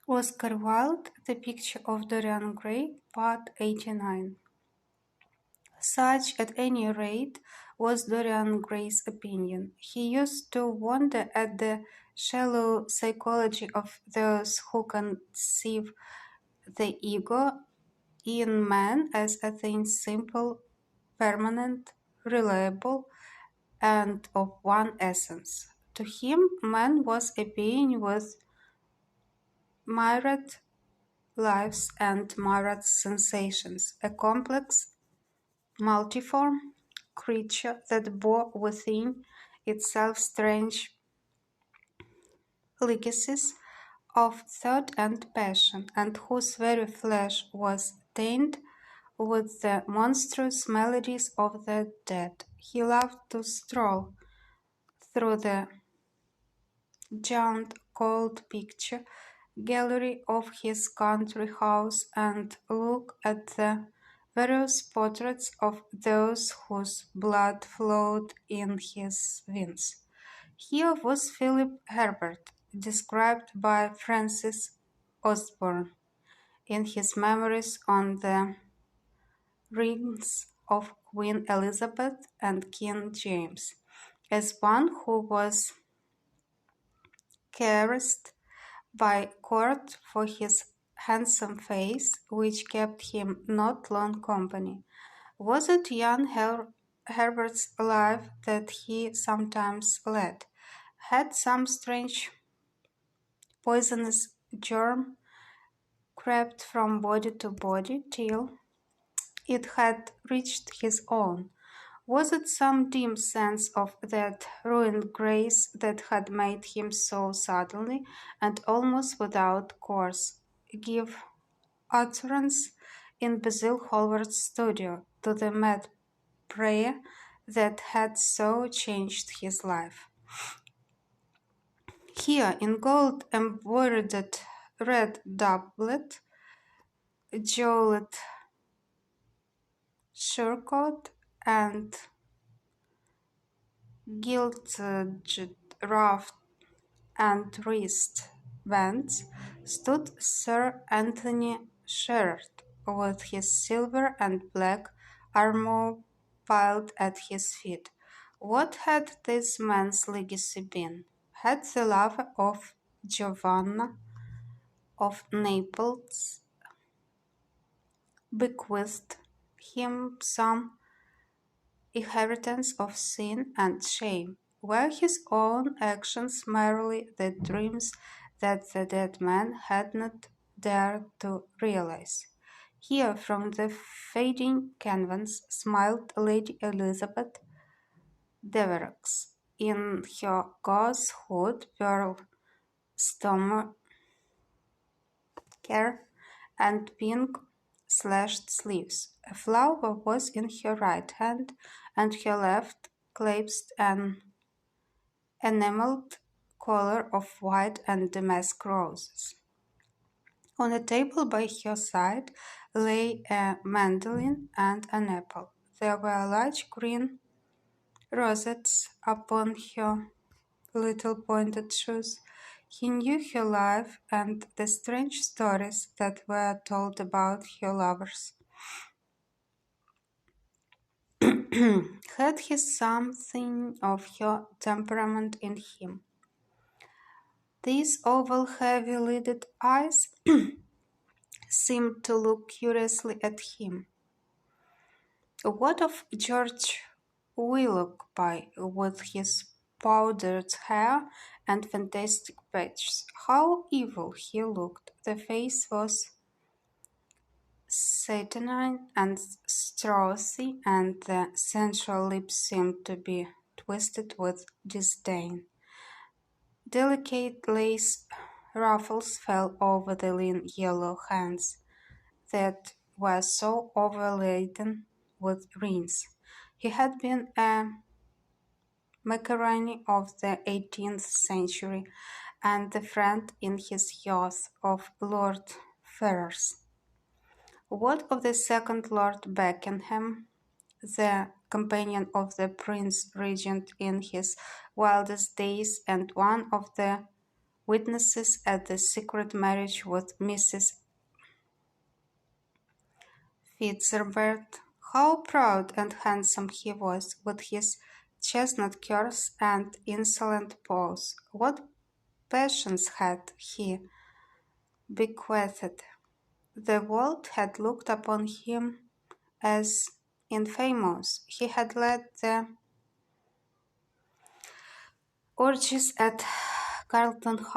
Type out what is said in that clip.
Oscar Wilde, The Picture of Dorian Gray, Part 89. Such, at any rate, was Dorian Gray's opinion. He used to wonder at the shallow psychology of those who conceive the ego in man as a thing simple, permanent, reliable, and of one essence. To him, man was a being with myriad lives and myriad sensations, a complex, multiform creature that bore within itself strange legacies of thought and passion, and whose very flesh was tainted with the monstrous melodies of the dead. He loved to stroll through the gaunt cold picture gallery of his country house and look at the various portraits of those whose blood flowed in his veins. Here was Philip Herbert, described by Francis Osborne in his Memoirs on the Reigns of Queen Elizabeth and King James, as one who was caressed by court for his handsome face, which kept him not long company. Was it young Herbert's life that he sometimes led? Had some strange poisonous germ crept from body to body till it had reached his own? Was it some dim sense of that ruined grace that had made him so suddenly, and almost without course, give utterance in Basil Hallward's studio to the mad prayer that had so changed his life? Here, in gold embroidered red doublet, jeweled surcoat, and gilded ruff and wrist bands, stood Sir Anthony Sherard, with his silver and black armour piled at his feet. What had this man's legacy been? Had the love of Giovanna of Naples bequeathed him some inheritance of sin and shame? Were his own actions merely the dreams that the dead man had not dared to realize? Here, from the fading canvas, smiled Lady Elizabeth Devereux in her gauze hood, pearl stomacher, and pink slashed sleeves. A flower was in her right hand, and her left clasped an enamelled collar of white and damask roses. On a table by her side lay a mandolin and an apple. There were large green rosettes upon her little pointed shoes. He knew her life and the strange stories that were told about her lovers. Had he something of her temperament in him? These oval, heavy-lidded eyes seemed to look curiously at him. What of George Willoughby, with his powdered hair and fantastic patches? How evil he looked! The face was saturnine and straussy, and the sensual lips seemed to be twisted with disdain. Delicate lace ruffles fell over the lean yellow hands that were so overladen with rings. He had been a macaroni of the 18th century, and the friend in his youth of Lord Ferrers. What of the second Lord Beckenham, the companion of the Prince Regent in his wildest days, and one of the witnesses at the secret marriage with Mrs. Fitzherbert. How proud and handsome he was, with his chestnut curls and insolent pose! What passions had he bequeathed? The world had looked upon him as infamous. He had led the orgies at Carlton House.